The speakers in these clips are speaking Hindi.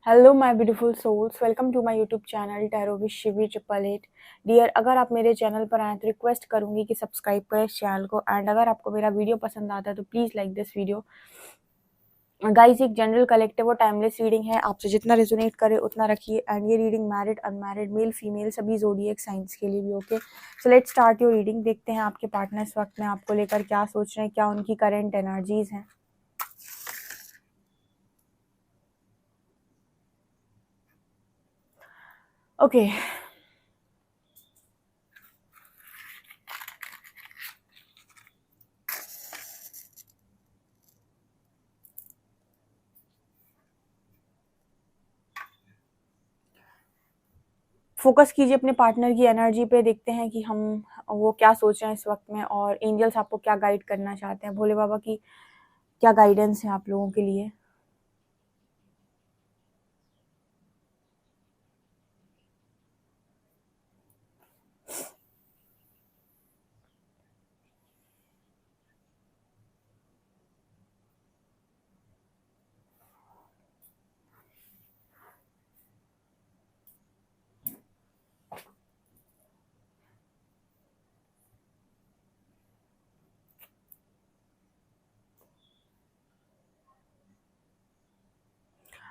Hello my beautiful souls, welcome to my YouTube channel tarot with Shivi 888। Dear, अगर आप मेरे चैनल पर आए तो रिक्वेस्ट करूंगी कि सब्सक्राइब करें इस चैनल को। एंड अगर आपको मेरा वीडियो पसंद आता है तो please like this video. Guys, एक जनरल कलेक्टिव और टाइमलेस रीडिंग है, आपसे जितना रेजोनेट करे उतना रखिए। एंड ये reading married, unmarried, male, female सभी ज़ोडिएक साइंस के लिए भी okay. So let's start your reading. देखते हैं आपके पार्टनर इस वक्त में आपको लेकर क्या सोच रहे हैं, क्या उनकी करेंट एनर्जीज हैं। ओके, फोकस कीजिए अपने पार्टनर की एनर्जी पे। देखते हैं कि हम वो क्या सोच रहे हैं इस वक्त में, और एंजल्स आपको क्या गाइड करना चाहते हैं। भोले बाबा की क्या गाइडेंस है आप लोगों के लिए।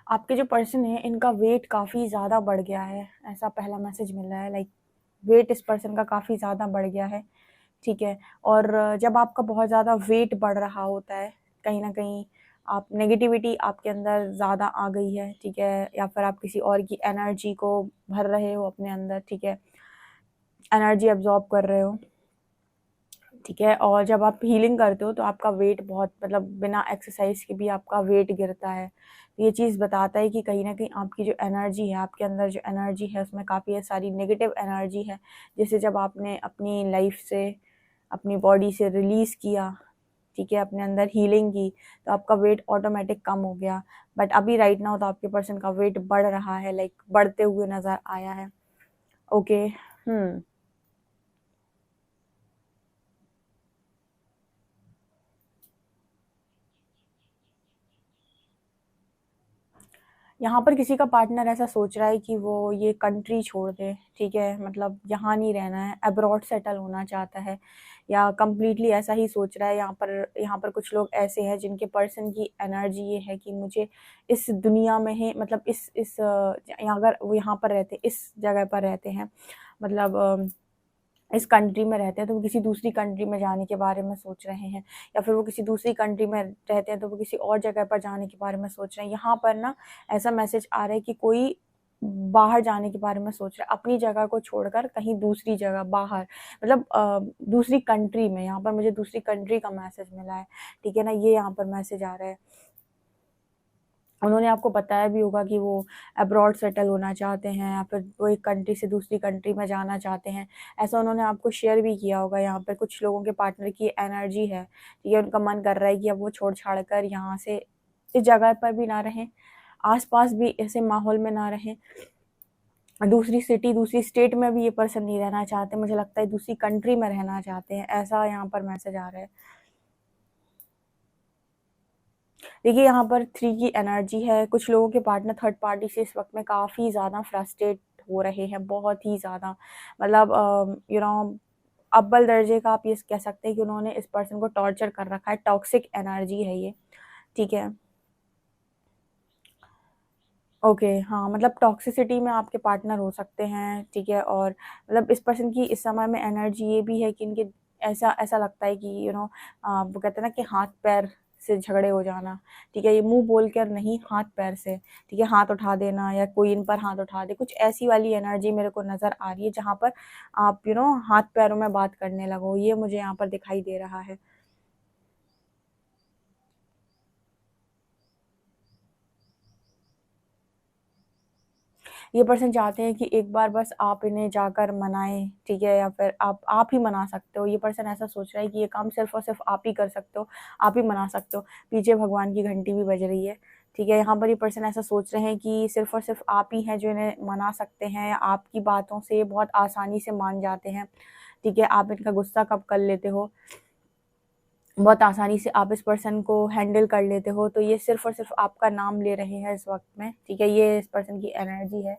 आपके जो पर्सन है इनका वेट काफ़ी ज़्यादा बढ़ गया है, ऐसा पहला मैसेज मिल रहा है। लाइक वेट इस पर्सन का काफ़ी ज़्यादा बढ़ गया है, ठीक है। और जब आपका बहुत ज़्यादा वेट बढ़ रहा होता है, कहीं ना कहीं आप नेगेटिविटी आपके अंदर ज़्यादा आ गई है, ठीक है, या फिर आप किसी और की एनर्जी को भर रहे हो अपने अंदर, ठीक है, एनर्जी एब्जॉर्ब कर रहे हो, ठीक है। और जब आप हीलिंग करते हो तो आपका वेट बहुत, मतलब बिना एक्सरसाइज के भी आपका वेट गिरता है। तो ये चीज़ बताता है कि कहीं ना कहीं आपकी जो एनर्जी है, आपके अंदर जो एनर्जी है उसमें काफ़ी सारी नेगेटिव एनर्जी है, जिसे जब आपने अपनी लाइफ से, अपनी बॉडी से रिलीज़ किया, ठीक है, अपने अंदर हीलिंग की, तो आपका वेट ऑटोमेटिक कम हो गया। बट अभी राइट नाउ तो आपके पर्सन का वेट बढ़ रहा है, लाइक बढ़ते हुए नज़र आया है। ओके। यहाँ पर किसी का पार्टनर ऐसा सोच रहा है कि वो ये कंट्री छोड़ दे, ठीक है, मतलब यहाँ नहीं रहना है, अब्रॉड सेटल होना चाहता है, या कम्प्लीटली ऐसा ही सोच रहा है। यहाँ पर कुछ लोग ऐसे हैं जिनके पर्सन की एनर्जी ये है कि मुझे इस दुनिया में है, मतलब यहाँ अगर वो यहाँ पर रहते, इस जगह पर रहते हैं, मतलब इस कंट्री में रहते हैं, तो वो किसी दूसरी कंट्री में जाने के बारे में सोच रहे हैं, या फिर वो किसी दूसरी कंट्री में रहते हैं तो वो किसी और जगह पर जाने के बारे में सोच रहे हैं। यहाँ पर ना ऐसा मैसेज आ रहा है कि कोई बाहर जाने के बारे में सोच रहा है, अपनी जगह को छोड़कर कहीं दूसरी जगह बाहर, मतलब दूसरी कंट्री में। यहाँ पर मुझे दूसरी कंट्री का मैसेज मिला है, ठीक है ना, ये यहाँ पर मैसेज आ रहा है। उन्होंने आपको बताया भी होगा कि वो अब्रॉड सेटल होना चाहते हैं, या फिर वो एक कंट्री से दूसरी कंट्री में जाना चाहते हैं। ऐसा उन्होंने आपको शेयर भी किया होगा। यहाँ पर कुछ लोगों के पार्टनर की एनर्जी है, ये उनका मन कर रहा है कि अब वो छोड़ छाड़ कर यहाँ से, इस जगह पर भी ना रहें, आसपास भी ऐसे माहौल में ना रहें, दूसरी सिटी, दूसरी स्टेट में भी ये पर्सन नहीं रहना चाहते। मुझे लगता है दूसरी कंट्री में रहना चाहते हैं, ऐसा यहाँ पर मैसेज आ रहा है। देखिए, यहाँ पर 3 की एनर्जी है। कुछ लोगों के पार्टनर थर्ड पार्टी से इस वक्त में काफ़ी ज़्यादा फ्रस्ट्रेट हो रहे हैं, बहुत ही ज़्यादा, मतलब अव्वल दर्जे का आप ये कह सकते हैं कि उन्होंने इस पर्सन को टॉर्चर कर रखा है। टॉक्सिक एनर्जी है ये, ठीक है। ओके, हाँ, मतलब टॉक्सिसिटी में आपके पार्टनर हो सकते हैं, ठीक है। और मतलब इस पर्सन की इस समय में एनर्जी ये भी है कि इनके ऐसा ऐसा लगता है कि वो कहते हैं ना कि हाथ पैर से झगड़े हो जाना, ठीक है, ये मुंह बोल कर नहीं, हाथ पैर से, ठीक है, हाथ उठा देना या कोई इन पर हाथ उठा दे, कुछ ऐसी वाली एनर्जी मेरे को नज़र आ रही है, जहाँ पर आप हाथ पैरों में बात करने लगो, ये मुझे यहाँ पर दिखाई दे रहा है। ये पर्सन चाहते हैं कि एक बार बस आप इन्हें जाकर मनाएं, ठीक है, या फिर आप ही मना सकते हो। ये पर्सन ऐसा सोच रहा है कि ये काम सिर्फ और सिर्फ आप ही कर सकते हो, आप ही मना सकते हो। पीछे भगवान की घंटी भी बज रही है, ठीक है। यहाँ पर ये पर्सन ऐसा सोच रहे हैं कि सिर्फ और सिर्फ आप ही हैं जो इन्हें मना सकते हैं, आपकी बातों से ये बहुत आसानी से मान जाते हैं, ठीक है। आप इनका गुस्सा कब कर लेते हो, बहुत आसानी से आप इस पर्सन को हैंडल कर लेते हो, तो ये सिर्फ़ और सिर्फ़ आपका नाम ले रहे हैं इस वक़्त में, ठीक है? ये इस पर्सन की एनर्जी है।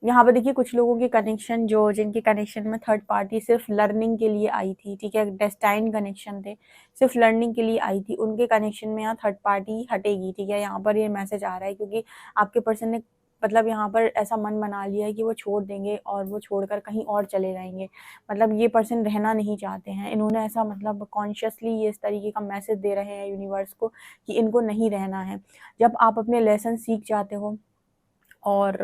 यहाँ पे देखिए कुछ लोगों के कनेक्शन जो जिनके कनेक्शन में थर्ड पार्टी सिर्फ लर्निंग के लिए आई थी, ठीक है, डेस्टाइन कनेक्शन थे, सिर्फ लर्निंग के लिए आई थी, उनके कनेक्शन में यहाँ थर्ड पार्टी हटेगी, ठीक है। यहाँ पर ये मैसेज आ रहा है क्योंकि आपके पर्सन ने मतलब यहाँ पर ऐसा मन बना लिया है कि वो छोड़ देंगे और वो छोड़कर कहीं और चले जाएंगे। मतलब ये पर्सन रहना नहीं चाहते हैं, इन्होंने ऐसा मतलब कॉन्शियसली ये इस तरीके का मैसेज दे रहे हैं यूनिवर्स को कि इनको नहीं रहना है। जब आप अपने लेसन सीख जाते हो और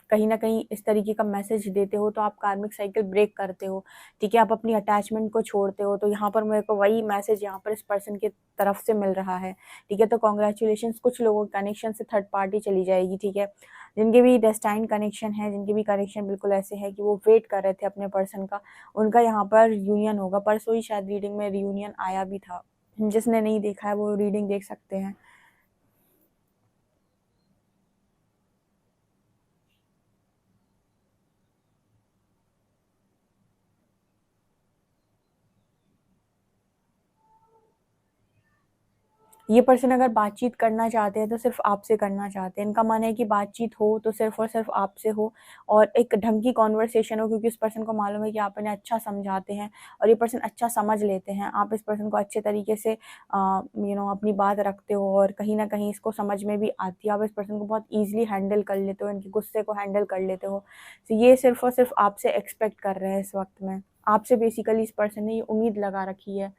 कहीं न कहीं इस तरीके का मैसेज देते हो तो आप कार्मिक साइकिल ब्रेक करते हो, ठीक है? आप अपनी अटैचमेंट को छोड़ते हो, तो यहाँ पर मेरे को वही मैसेज यहाँ पर इस पर्सन की तरफ से मिल रहा है, ठीक है? तो कांग्रेचुलेशंस, कुछ लोगों के कनेक्शन से थर्ड पार्टी चली जाएगी, ठीक है? जिनके भी डेस्टाइन कनेक्शन है, जिनके भी कनेक्शन बिल्कुल ऐसे हैं कि वो वेट कर रहे थे अपने पर्सन का, उनका यहाँ पर यूनियन होगा। परसों ही शायद रीडिंग में रियूनियन आया भी था। जिसने नहीं देखा है वो रीडिंग देख सकते हैं। ये पर्सन अगर बातचीत करना चाहते हैं तो सिर्फ़ आपसे करना चाहते हैं। इनका मन है कि बातचीत हो तो सिर्फ़ और सिर्फ़ आपसे हो और एक ढंग की कन्वर्सेशन हो, क्योंकि इस पर्सन को मालूम है कि आप इन्हें अच्छा समझाते हैं और ये पर्सन अच्छा समझ लेते हैं। आप इस पर्सन को अच्छे तरीके से अपनी बात रखते हो और कहीं न कहीं इसको समझ में भी आती है। आप इस पर्सन को बहुत ईज़िली हैंडल कर लेते हो, इनके गुस्से को हैंडल कर लेते हो। तो ये सिर्फ़ और सिर्फ़ आपसे एक्सपेक्ट कर रहे हैं इस वक़्त में। आपसे बेसिकली इस पर्सन ने ये उम्मीद लगा रखी है।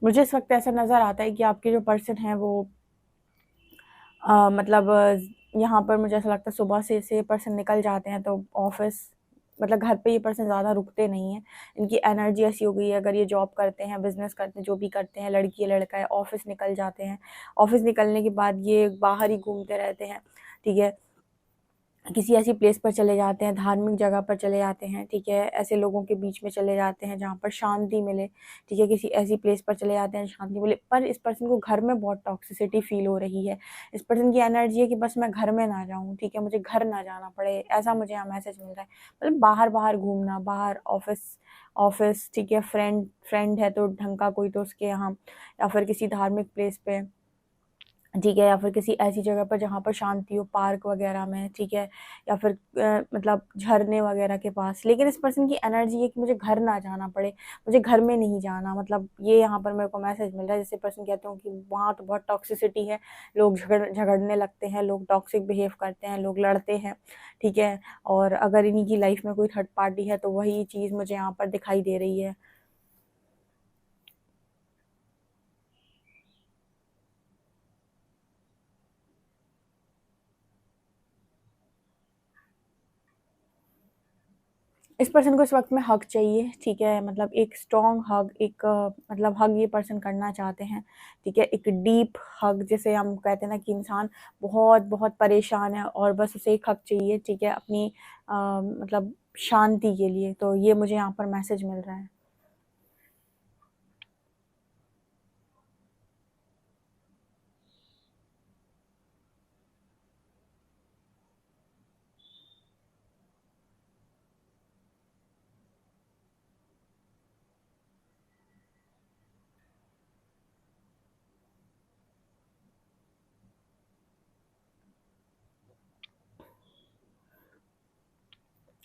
मुझे इस वक़्त ऐसा नज़र आता है कि आपके जो पर्सन हैं वो मतलब यहाँ पर मुझे ऐसा लगता है सुबह से पर्सन निकल जाते हैं तो ऑफ़िस मतलब घर पे ये पर्सन ज़्यादा रुकते नहीं हैं। इनकी एनर्जी ऐसी हो गई है, अगर ये जॉब करते हैं, बिज़नेस करते हैं, जो भी करते हैं, लड़की है, लड़का है, ऑफ़िस निकल जाते हैं। ऑफ़िस निकलने के बाद ये बाहर ही घूमते रहते हैं, ठीक है? किसी ऐसी प्लेस पर चले जाते हैं, धार्मिक जगह पर चले जाते हैं, ठीक है? ऐसे लोगों के बीच में चले जाते हैं जहाँ पर शांति मिले, ठीक है? किसी ऐसी प्लेस पर चले जाते हैं शांति मिले, पर इस पर्सन को घर में बहुत टॉक्सिसिटी फ़ील हो रही है। इस पर्सन की एनर्जी है कि बस मैं घर में ना जाऊँ, ठीक है? मुझे घर ना जाना पड़े, ऐसा मुझे यहाँ मैसेज मिल रहा है। मतलब बाहर-बाहर घूमना, बाहर ऑफ़िस ऑफ़िस, ठीक है? फ्रेंड फ्रेंड है तो ढंग का कोई तो उसके यहाँ, या फिर किसी धार्मिक प्लेस पे, ठीक है, या फिर किसी ऐसी जगह पर जहाँ पर शांति हो, पार्क वगैरह में, ठीक है, या फिर मतलब झरने वगैरह के पास। लेकिन इस पर्सन की एनर्जी है कि मुझे घर ना जाना पड़े, मुझे घर में नहीं जाना, मतलब ये यहाँ पर मेरे को मैसेज मिल रहा है, जिससे पर्सन कहते हो कि वहाँ तो बहुत टॉक्सिसिटी है, लोग झगड़ने लगते हैं, लोग टॉक्सिक बिहेव करते हैं, लोग लड़ते हैं, ठीक है, और अगर इन्हीं की लाइफ में कोई थर्ड पार्टी है तो वही चीज़ मुझे यहाँ पर दिखाई दे रही है। इस पर्सन को इस वक़्त में हग चाहिए, ठीक है? मतलब एक स्ट्रॉन्ग हग, एक मतलब हग ये पर्सन करना चाहते हैं, ठीक है? एक डीप हग, जिसे हम कहते हैं ना कि इंसान बहुत-बहुत परेशान है और बस उसे एक हग चाहिए, ठीक है? अपनी मतलब शांति के लिए, तो ये मुझे यहाँ पर मैसेज मिल रहा है।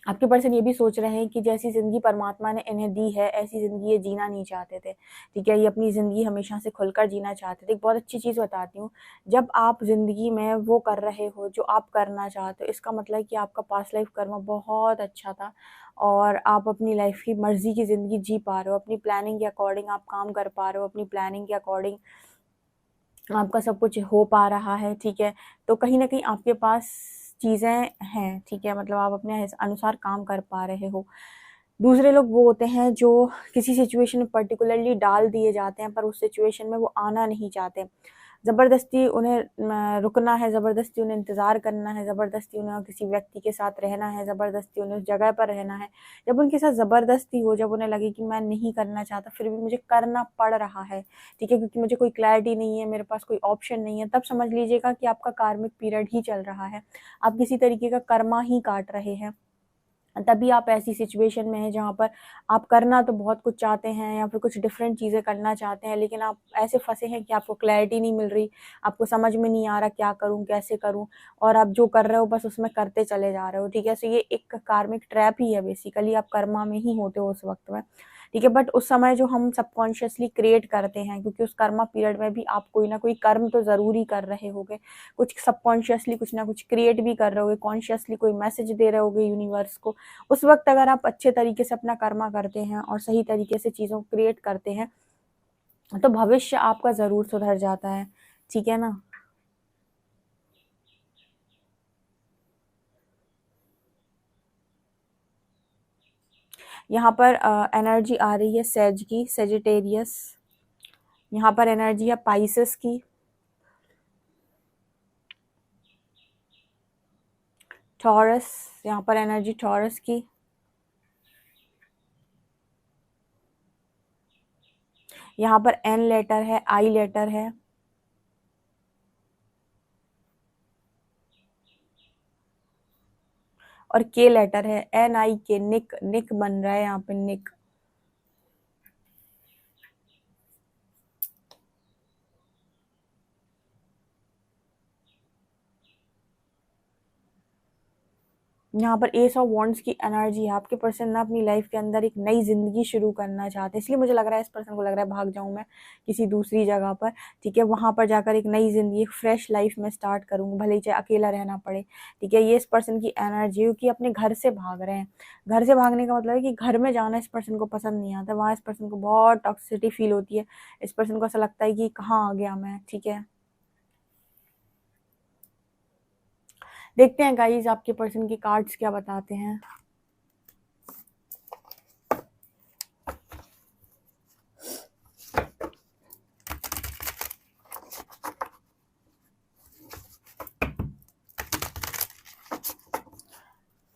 आपके पर्सन ये भी सोच रहे हैं कि जैसी ज़िंदगी परमात्मा ने इन्हें दी है, ऐसी ज़िंदगी ये जीना नहीं चाहते थे, ठीक है? ये अपनी ज़िंदगी हमेशा से खुलकर जीना चाहते थे। एक बहुत अच्छी चीज़ बताती हूँ, जब आप ज़िंदगी में वो कर रहे हो जो आप करना चाहते हो, इसका मतलब है कि आपका पास्ट लाइफ़ कर्म बहुत अच्छा था और आप अपनी लाइफ़ की मर्ज़ी की ज़िंदगी जी पा रहे हो, अपनी प्लानिंग के अकॉर्डिंग आप काम कर पा रहे हो, अपनी प्लानिंग के अकॉर्डिंग आपका सब कुछ हो पा रहा है, ठीक है? तो कहीं न कहीं आपके पास चीज़ें हैं, ठीक है, मतलब आप अपने अनुसार काम कर पा रहे हो। दूसरे लोग वो होते हैं जो किसी सिचुएशन में पर्टिकुलरली डाल दिए जाते हैं, पर उस सिचुएशन में वो आना नहीं चाहते। ज़बरदस्ती उन्हें रुकना है, ज़बरदस्ती उन्हें इंतज़ार करना है, ज़बरदस्ती उन्हें किसी व्यक्ति के साथ रहना है, ज़बरदस्ती उन्हें उस जगह पर रहना है। जब उनके साथ ज़बरदस्ती हो, जब उन्हें लगे कि मैं नहीं करना चाहता फिर भी मुझे करना पड़ रहा है, ठीक है, क्योंकि मुझे कोई क्लैरिटी नहीं है, मेरे पास कोई ऑप्शन नहीं है, तब समझ लीजिएगा कि आपका कार्मिक पीरियड ही चल रहा है। आप किसी तरीके का कर्मा ही काट रहे हैं। तभी आप ऐसी सिचुएशन में हैं जहाँ पर आप करना तो बहुत कुछ चाहते हैं या फिर कुछ डिफरेंट चीज़ें करना चाहते हैं, लेकिन आप ऐसे फंसे हैं कि आपको क्लैरिटी नहीं मिल रही, आपको समझ में नहीं आ रहा क्या करूँ, कैसे करूँ, और आप जो कर रहे हो बस उसमें करते चले जा रहे हो, ठीक है। सो ये एक कार्मिक ट्रैप ही है, बेसिकली आप कर्मा में ही होते हो उस वक्त में, ठीक है। बट उस समय जो हम सबकॉन्शियसली क्रिएट करते हैं, क्योंकि उस कर्मा पीरियड में भी आप कोई ना कोई कर्म तो ज़रूर ही कर रहे होगे, कुछ सबकॉन्शियसली कुछ ना कुछ क्रिएट भी कर रहे होगे, कॉन्शियसली कोई मैसेज दे रहे होगे यूनिवर्स को। उस वक्त अगर आप अच्छे तरीके से अपना कर्मा करते हैं और सही तरीके से चीज़ों को क्रिएट करते हैं तो भविष्य आपका ज़रूर सुधर जाता है, ठीक है ना। यहाँ पर एनर्जी आ रही है सेज की, सेजिटेरियस। यहाँ पर एनर्जी है पाइसेस की, टॉरस। यहाँ पर एनर्जी टॉरस की। यहाँ पर एन लेटर है, आई लेटर है, और के लेटर है, एन आई के, निक, निक बन रहा है यहाँ पे, निक। यहाँ पर एस ऑफ वॉन्ड्स की एनर्जी है। आपके पर्सन ना अपनी लाइफ के अंदर एक नई जिंदगी शुरू करना चाहते हैं, इसलिए मुझे लग रहा है इस पर्सन को लग रहा है भाग जाऊं मैं किसी दूसरी जगह पर, ठीक है, वहां पर जाकर एक नई जिंदगी, एक फ्रेश लाइफ में स्टार्ट करूंगा, भले ही चाहे अकेला रहना पड़े, ठीक है। ये इस पर्सन की एनर्जी है कि अपने घर से भाग रहे हैं। घर से भागने का मतलब है कि घर में जाना इस पर्सन को पसंद नहीं आता, वहां इस पर्सन को बहुत टॉक्सिसिटी फील होती है, इस पर्सन को ऐसा लगता है कि कहाँ आ गया मैं, ठीक है। देखते हैं गाइज आपके पर्सन की कार्ड्स क्या बताते हैं।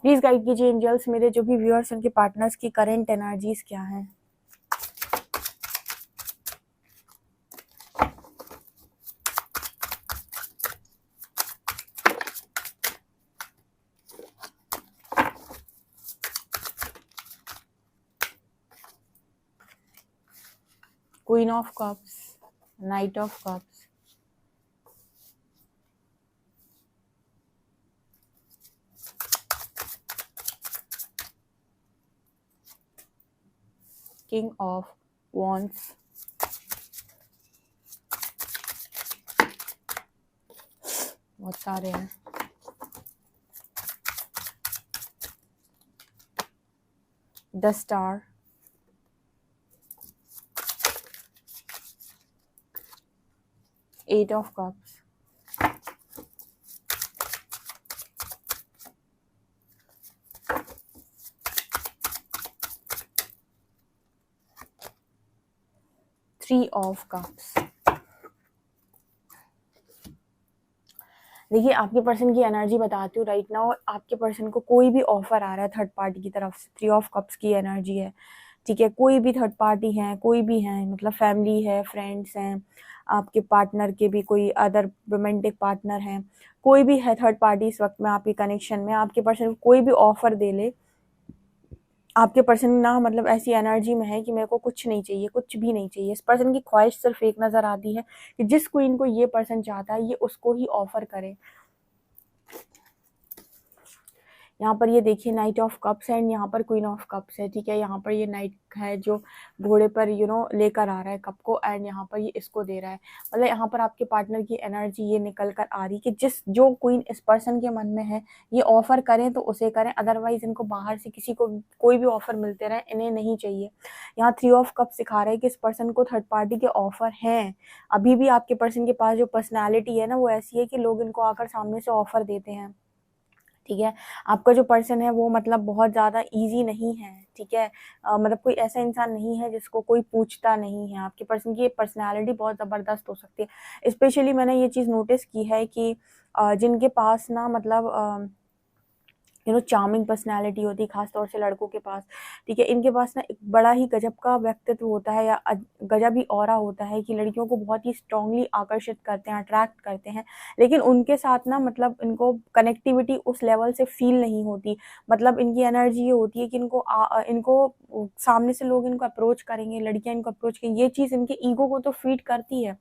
प्लीज गाइड कीजिए एंजल्स, मेरे जो भी व्यूअर्स उनके पार्टनर्स की करंट एनर्जीज क्या है। Queen of cups, knight of cups, king of wands, बहुत सारे हैं, the star, eight of cups, three of cups. देखिए आपके पर्सन की एनर्जी बताती हूँ राइट नाउ, आपके पर्सन को कोई भी ऑफर आ रहा है थर्ड पार्टी की तरफ से, थ्री ऑफ कप्स की एनर्जी है, ठीक है। कोई भी थर्ड पार्टी है, कोई भी है, मतलब फैमिली है, फ्रेंड्स हैं, आपके पार्टनर के भी कोई अदर रोमांटिक पार्टनर है, कोई भी है थर्ड पार्टी इस वक्त में आपके कनेक्शन में, आपके पर्सन को कोई भी ऑफर दे ले, आपके पर्सन ना मतलब ऐसी एनर्जी में है कि मेरे को कुछ नहीं चाहिए, कुछ भी नहीं चाहिए। इस पर्सन की ख्वाहिश सिर्फ एक नजर आती है कि जिस क्वीन को ये पर्सन चाहता है ये उसको ही ऑफर करे। यहाँ पर ये देखिए नाइट ऑफ कप्स है एंड यहाँ पर क्वीन ऑफ कप्स है, ठीक है। यहाँ पर ये नाइट है जो घोड़े पर लेकर आ रहा है कप को, एंड यहाँ पर ये इसको दे रहा है, मतलब यहाँ पर आपके पार्टनर की एनर्जी ये निकल कर आ रही कि जो क्वीन इस पर्सन के मन में है ये ऑफर करें तो उसे करें, अदरवाइज इनको बाहर से किसी को कोई भी ऑफर मिलते रहे, इन्हें नहीं चाहिए। यहाँ थ्री ऑफ कप सिखा रहे हैं कि इस पर्सन को थर्ड पार्टी के ऑफर हैं, अभी भी आपके पर्सन के पास जो पर्सनैलिटी है ना वो ऐसी है कि लोग इनको आकर सामने से ऑफर देते हैं, ठीक है। आपका जो पर्सन है वो मतलब बहुत ज़्यादा ईज़ी नहीं है, ठीक है। मतलब कोई ऐसा इंसान नहीं है जिसको कोई पूछता नहीं है। आपके पर्सन की पर्सनैलिटी बहुत ज़बरदस्त हो सकती है। स्पेशली मैंने ये चीज़ नोटिस की है कि जिनके पास ना मतलब चार्मिंग पर्सनैलिटी होती है, ख़ास तौर से लड़कों के पास, ठीक है। इनके पास ना एक बड़ा ही गज़ब का व्यक्तित्व होता है, या गज़ब ही ऑरा होता है कि लड़कियों को बहुत ही स्ट्रांगली आकर्षित करते हैं, अट्रैक्ट करते हैं। लेकिन उनके साथ ना मतलब इनको कनेक्टिविटी उस लेवल से फ़ील नहीं होती। मतलब इनकी एनर्जी ये होती है कि इनको सामने से लोग इनको अप्रोच करेंगे, लड़कियाँ इनको अप्रोच करेंगी, ये चीज़ इनके ईगो को तो फ़ीड करती है।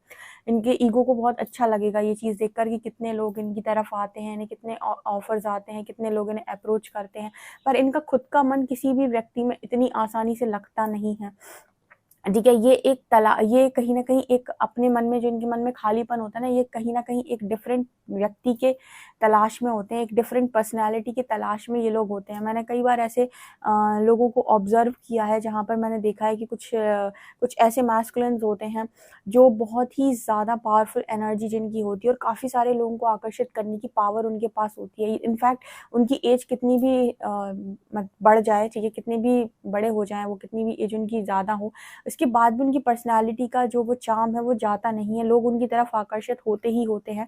इनके ईगो को बहुत अच्छा लगेगा ये चीज़ देखकर कि कितने लोग इनकी तरफ आते हैं, इन्हें कितने ऑफ़र्स आते हैं, कितने लोग इन्हें अप्रोच करते हैं। पर इनका खुद का मन किसी भी व्यक्ति में इतनी आसानी से लगता नहीं है। ठीक है, ये कहीं न कहीं एक अपने मन में जो इनके मन में खालीपन होता है ना, ये कहीं न कहीं एक डिफरेंट व्यक्ति के तलाश में होते हैं, एक डिफरेंट पर्सनैलिटी की तलाश में ये लोग होते हैं। मैंने कई बार ऐसे लोगों को ऑब्ज़र्व किया है जहाँ पर मैंने देखा है कि कुछ ऐसे मैस्कुलिन्स होते हैं जो बहुत ही ज़्यादा पावरफुल एनर्जी जिनकी होती है और काफ़ी सारे लोगों को आकर्षित करने की पावर उनके पास होती है। इनफैक्ट उनकी एज कितनी भी बढ़ जाए, ठीक है, कितने भी बड़े हो जाएँ वो, कितनी भी एज उनकी ज़्यादा हो, इसके बाद भी उनकी पर्सनैलिटी का जो वो चार्म है वो जाता नहीं है, लोग उनकी तरफ आकर्षित होते ही होते हैं।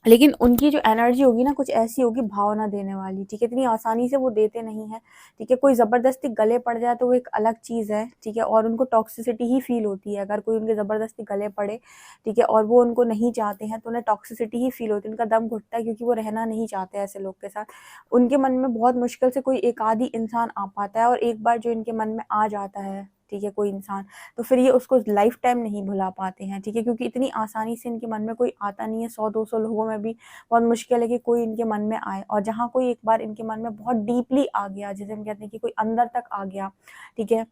लेकिन उनकी जो एनर्जी होगी ना कुछ ऐसी होगी भावना देने वाली, ठीक है, इतनी आसानी से वो देते नहीं हैं, ठीक है। कोई ज़बरदस्ती गले पड़ जाए तो वो एक अलग चीज़ है, ठीक है, और उनको टॉक्सिसिटी ही फ़ील होती है अगर कोई उनके ज़बरदस्ती गले पड़े, ठीक है, और वो उनको नहीं चाहते हैं तो उन्हें टॉक्सिसिटी ही फ़ील होती है, उनका दम घुटता है क्योंकि वो रहना नहीं चाहते ऐसे लोग के साथ। उनके मन में बहुत मुश्किल से कोई एक आधी इंसान आ पाता है और एक बार जो इनके मन में आ जाता है, ठीक है, कोई इंसान, तो फिर ये उसको लाइफ टाइम नहीं भुला पाते हैं, ठीक है, क्योंकि इतनी आसानी से इनके मन में कोई आता नहीं है। 100-200 लोगों में भी बहुत मुश्किल है कि कोई इनके मन में आए, और जहाँ कोई एक बार इनके मन में बहुत डीपली आ गया, जिसे हम कहते हैं कि कोई अंदर तक आ गया, ठीक है,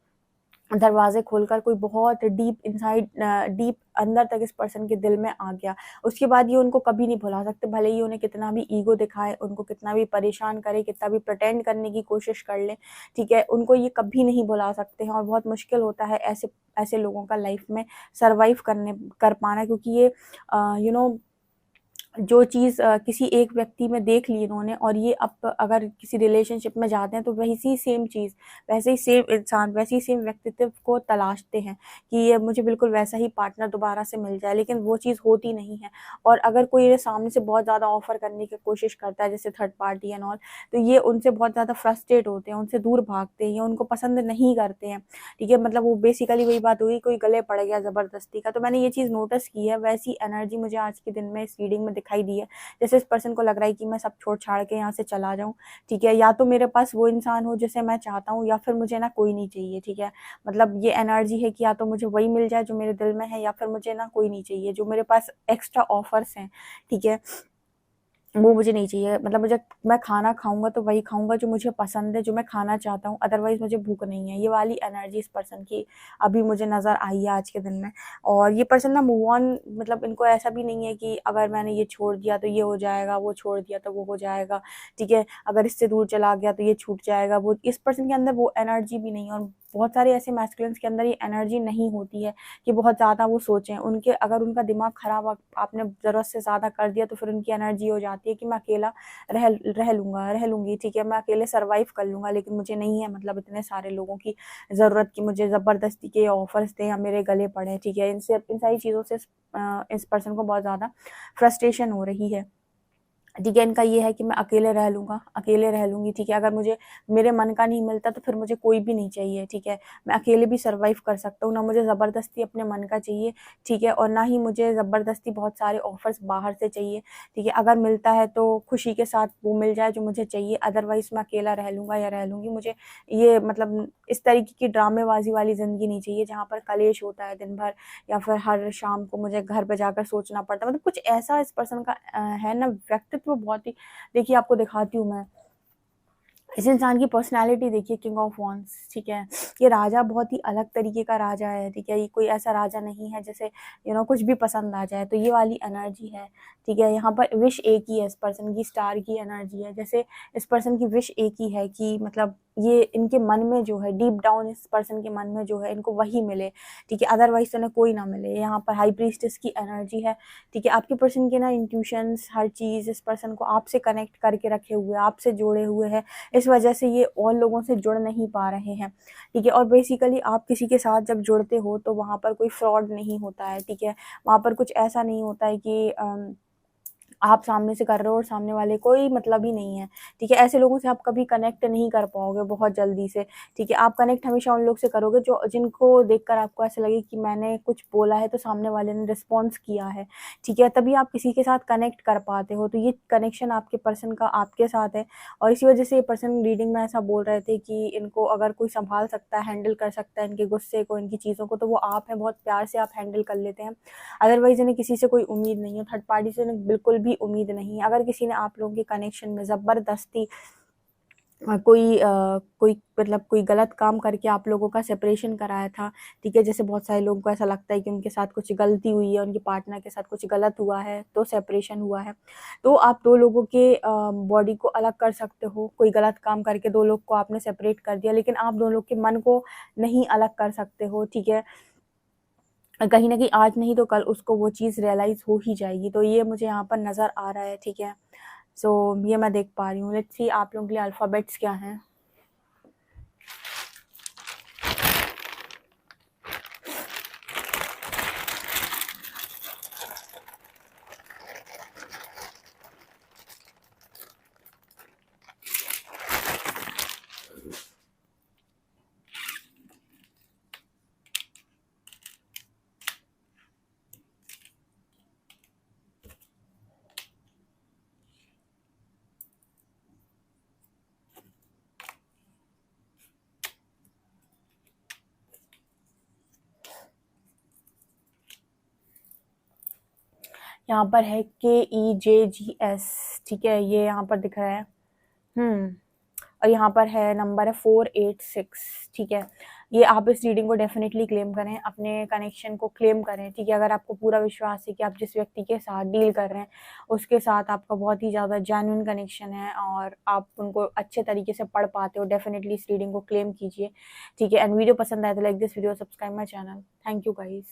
दरवाजे खोलकर कोई बहुत डीप अंदर तक इस पर्सन के दिल में आ गया, उसके बाद ये उनको कभी नहीं भुला सकते, भले ही उन्हें कितना भी ईगो दिखाए, उनको कितना भी परेशान करे, कितना भी प्रिटेंड करने की कोशिश कर ले, ठीक है, उनको ये कभी नहीं भुला सकते हैं। और बहुत मुश्किल होता है ऐसे ऐसे लोगों का लाइफ में सर्वाइव कर पाना, क्योंकि ये यू नो जो चीज़ किसी एक व्यक्ति में देख ली इन्होंने, और ये अब अगर किसी रिलेशनशिप में जाते हैं तो वैसी सेम चीज़, वैसे ही सेम इंसान, वैसे ही सेम व्यक्तित्व को तलाशते हैं कि ये मुझे बिल्कुल वैसा ही पार्टनर दोबारा से मिल जाए, लेकिन वो चीज़ होती नहीं है। और अगर कोई ये सामने से बहुत ज़्यादा ऑफ़र करने की कोशिश करता है, जैसे थर्ड पार्टी एंड ऑल, तो ये उनसे बहुत ज़्यादा फ्रस्ट्रेट होते हैं, उनसे दूर भागते हैं, या उनको पसंद नहीं करते हैं, ठीक है। मतलब वो बेसिकली वही बात हुई, कोई गले पड़ गया ज़बरदस्ती का। तो मैंने ये चीज़ नोटिस की है, वैसी एनर्जी मुझे आज के दिन में इस रीडिंग में दिखाई दी है। जैसे इस पर्सन को लग रहा है कि मैं सब छोड़-छाड़ के यहाँ से चला जाऊँ, ठीक है, या तो मेरे पास वो इंसान हो जिसे मैं चाहता हूँ, या फिर मुझे ना कोई नहीं चाहिए, ठीक है। मतलब ये एनर्जी है कि या तो मुझे वही मिल जाए जो मेरे दिल में है, या फिर मुझे ना कोई नहीं चाहिए, जो मेरे पास एक्स्ट्रा ऑफर्स हैं, ठीक है, वो मुझे नहीं चाहिए। मतलब मैं खाना खाऊँगा तो वही खाऊँगा जो मुझे पसंद है, जो मैं खाना चाहता हूँ, अदरवाइज़ मुझे भूख नहीं है। ये वाली एनर्जी इस पर्सन की अभी मुझे नज़र आई है आज के दिन में। और ये पर्सन ना मूव ऑन, मतलब इनको ऐसा भी नहीं है कि अगर मैंने ये छोड़ दिया तो ये हो जाएगा, वो छोड़ दिया तो वो हो जाएगा, ठीक है। अगर इससे दूर चला गया तो ये छूट जाएगा, वो इस पर्सन के अंदर वो एनर्जी भी नहीं है। और बहुत सारे ऐसे मैस्कुलिन्स के अंदर ये एनर्जी नहीं होती है कि बहुत ज़्यादा वो सोचें। अगर उनका दिमाग ख़राब आपने ज़रूरत से ज़्यादा कर दिया तो फिर उनकी एनर्जी हो जाती है कि मैं अकेला रह लूँगी, ठीक है, मैं अकेले सर्वाइव कर लूँगा, लेकिन मुझे नहीं है मतलब इतने सारे लोगों की ज़रूरत कि मुझे ज़बरदस्ती के ऑफ़र्स दें या मेरे गले पड़ें, ठीक है। इन सारी चीज़ों से इस पर्सन को बहुत ज़्यादा फ्रस्ट्रेशन हो रही है। ठीक है, इनका ये है कि मैं अकेले रह लूँगा, अकेले रह लूँगी, ठीक है। अगर मुझे मेरे मन का नहीं मिलता तो फिर मुझे कोई भी नहीं चाहिए, ठीक है। मैं अकेले भी सर्वाइव कर सकता हूँ, ना मुझे ज़बरदस्ती अपने मन का चाहिए, ठीक है, और ना ही मुझे ज़बरदस्ती बहुत सारे ऑफ़र्स बाहर से चाहिए, ठीक है। अगर मिलता है तो खुशी के साथ वो मिल जाए जो मुझे चाहिए, अदरवाइज़ मैं अकेला रह लूँगा या रह लूँगी। मुझे ये मतलब इस तरीके की ड्रामेबाज़ी वाली ज़िंदगी नहीं चाहिए जहाँ पर कलेश होता है दिन भर, या फिर हर शाम को मुझे घर पे जाकर सोचना पड़ता है। मतलब कुछ ऐसा इस पर्सन का है ना व्यक्तित्व बहुत ही, देखिए आपको दिखाती हूँ मैं। इस इंसान की पर्सनैलिटी देखिए, किंग ऑफ वॉन्ड्स, ठीक है। ये राजा बहुत ही अलग तरीके का राजा है, ठीक है। ये कोई ऐसा राजा नहीं है जैसे कुछ भी पसंद आ जाए, तो ये वाली एनर्जी है, ठीक है। यहाँ पर विश एक ही है, इस पर्सन की स्टार की एनर्जी है, जैसे इस पर्सन की विश एक ही है कि मतलब ये इनके मन में जो है डीप डाउन, इस पर्सन के मन में जो है इनको वही मिले, ठीक है, अदरवाइज तो इन्हें कोई ना मिले। यहाँ पर हाई प्रीस्टेस की एनर्जी है, ठीक है। आपके पर्सन के ना इंट्यूशंस, हर चीज़ इस पर्सन को आपसे कनेक्ट करके रखे हुए हैं, आपसे जोड़े हुए हैं, इस वजह से ये और लोगों से जुड़ नहीं पा रहे हैं, ठीक है। और बेसिकली आप किसी के साथ जब जुड़ते हो तो वहाँ पर कोई फ्रॉड नहीं होता है, ठीक है। वहाँ पर कुछ ऐसा नहीं होता है कि आप सामने से कर रहे हो और सामने वाले कोई मतलब ही नहीं है, ठीक है। ऐसे लोगों से आप कभी कनेक्ट नहीं कर पाओगे बहुत जल्दी से, ठीक है। आप कनेक्ट हमेशा उन लोग से करोगे जो जिनको देखकर आपको ऐसा लगे कि मैंने कुछ बोला है तो सामने वाले ने रिस्पॉन्स किया है, ठीक है, तभी आप किसी के साथ कनेक्ट कर पाते हो। तो ये कनेक्शन आपके पर्सन का आपके साथ है, और इसी वजह से ये पर्सन रीडिंग में ऐसा बोल रहे थे कि इनको अगर कोई संभाल सकता है, हैंडल कर सकता है इनके गुस्से को, इनकी चीज़ों को, तो वो आप हैं। बहुत प्यार से आप हैंडल कर लेते हैं, अदरवाइज इन्हें किसी से कोई उम्मीद नहीं है, थर्ड पार्टी से इन्हें बिल्कुल भी उम्मीद नहीं है। अगर किसी ने आप लोगों के कनेक्शन में ज़बरदस्ती कोई मतलब कोई गलत काम करके आप लोगों का सेपरेशन कराया था, ठीक है, जैसे बहुत सारे लोगों को ऐसा लगता है कि उनके साथ कुछ गलती हुई है, उनके पार्टनर के साथ कुछ गलत हुआ है तो सेपरेशन हुआ है, तो आप दो लोगों के बॉडी को अलग कर सकते हो। कोई गलत काम करके दो लोग को आपने सेपरेट कर दिया, लेकिन आप दोनों के मन को नहीं अलग कर सकते हो, ठीक है। कहीं न कहीं आज नहीं तो कल उसको वो चीज़ रियलाइज़ हो ही जाएगी, तो ये मुझे यहाँ पर नज़र आ रहा है, ठीक है। सो ये मैं देख पा रही हूँ। लेट्स सी आप लोगों के लिए अल्फ़ाबेट्स क्या हैं? यहाँ पर है KEJGS, ठीक है, ये यहाँ पर दिख रहा है। और यहाँ पर है नंबर है 486, ठीक है। ये आप इस रीडिंग को डेफिनेटली क्लेम करें, अपने कनेक्शन को क्लेम करें, ठीक है। अगर आपको पूरा विश्वास है कि आप जिस व्यक्ति के साथ डील कर रहे हैं उसके साथ आपका बहुत ही ज़्यादा जेन्युइन कनेक्शन है और आप उनको अच्छे तरीके से पढ़ पाते हो, डेफिनेटली इस रीडिंग को क्लेम कीजिए, ठीक है। एंड वीडियो पसंद आए तो like this video, subscribe my channel. Thank you guys.